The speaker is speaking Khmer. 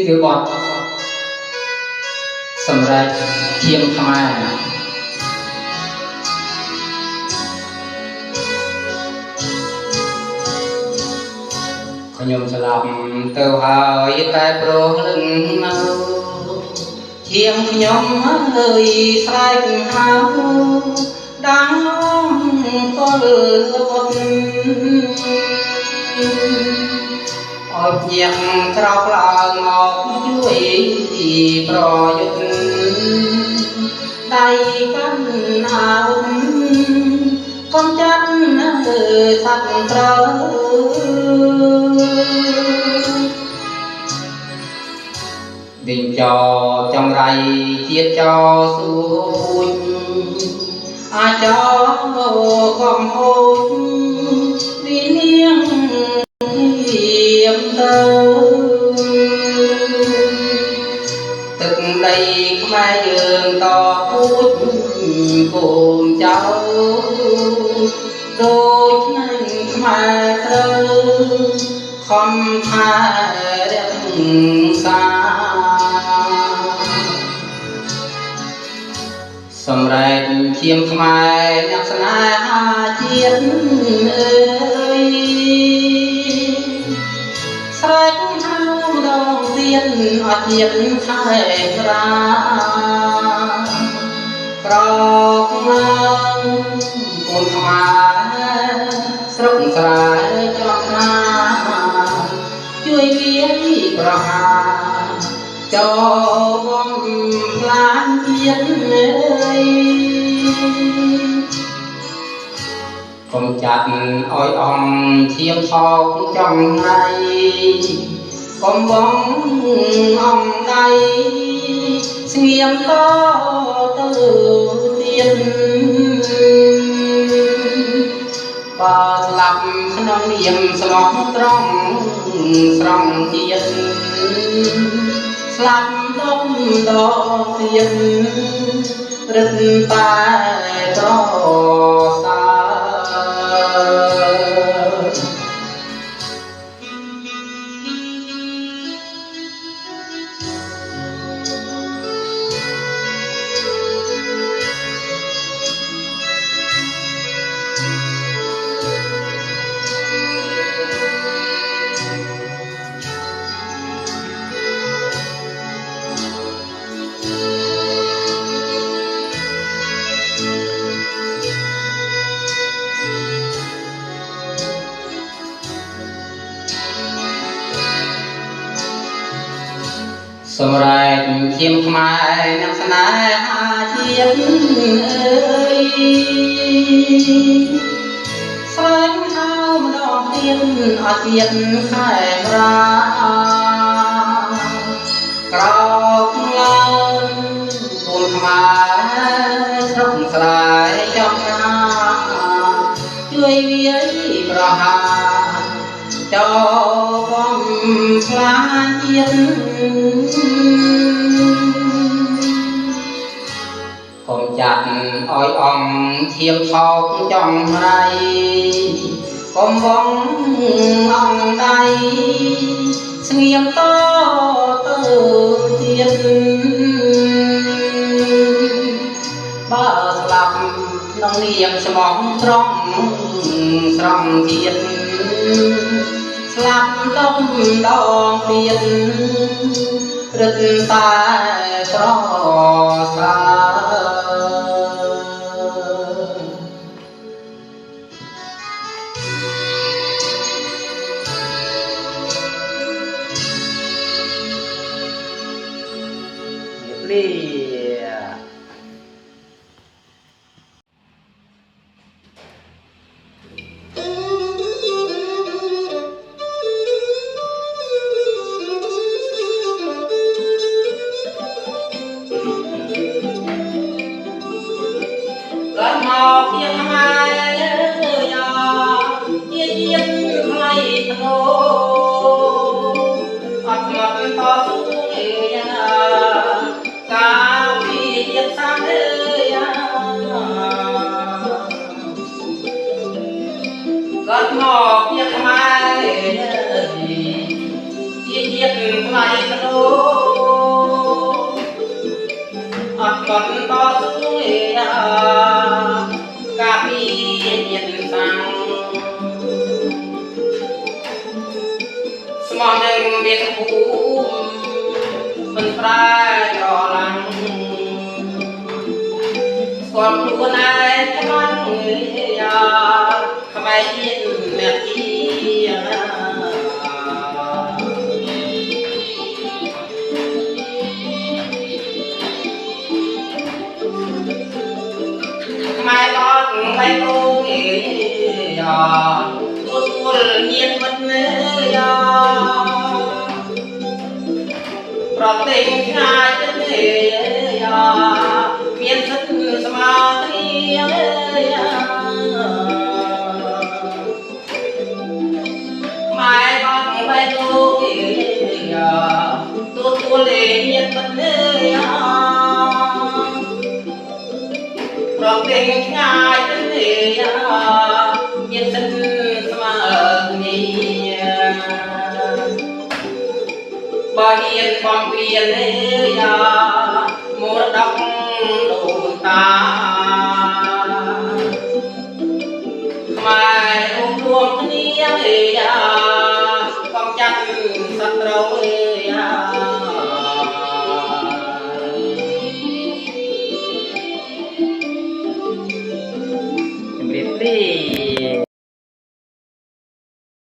คือบทสำหรับเทียมขมาขยมสลับเต้าหายแต่โปรลึงเอาเทียมขยมเลยใส่หาดังก็เลือนอดเยียงคราวกลางออกช่วยปล่อยได้กันเอาcon chân thật trơ đình cho trong ray chia cho xuôi ai cho con hôn vì niềm hiểm tơ từng đây mai đường to phút cùng cháu đôi chân mai thơ không tha đêm xa sầm rệt chiêm mai nhạc na chiến ơi sạch hao đầu tiên ở chiến khai ra rọc ngang cùng mà sốc sài cho naជួយវាប្រហាចូលបងផ្លានទៀតអើយកុំចាត់ឲ្យអង្គឈាមថោកចំថ្ងៃកុំបងអង្គដៃស្ងៀមតទៅទៀតបើស្លាប់ក្នុងនាមស្មោះត្រង់ស្រង់ទៀតស្លាប់ដុំដកទៀតរឹតតែប្រសាសម្រាប់ឈាមខ្មែរអ្នកស្នេហាជាតិអើយស្រែកហៅម្ដងទៀតអត់ទៀតខែរាក្រោកឡើងគូលខ្មែរស្រុកស្រែចំណាជួយវាយប្រហាចូលបំផ្លាញជាតិកុំចាត់ឲ្យអង្គឈាមថោកចំរៃកុំបងអង្គដៃស្ងៀមតទៅទៀតបើស្លាប់ក្នុងនាមស្មោះត្រង់ស្រង់ទៀតស្លាប់ដុំដងទៀតរឹតតែប្រសានេះ ថ្លៃកដោអត់កត់តស៊ូកាពីញាតិសាំងស្មោះនឹងមានភូមិមិនប្រែត្រឡាំងស្គាល់ខ្លួនឯងខ្លាំងក្បែរទៀតអ្នកទីខ្មែរក៏បៃគោទួលញាតមិត្តប្រទេសឆ្ងាយទៅមានសិទ្ធិស្មើគ្នាខ្មែរក៏បៃគោទួលញាតមិត្តប្រទេសឆ្ងាយទៅមានសិទ្ធិស្មើគ្នាបើហ៊ានបំពេញមរតកដូនតា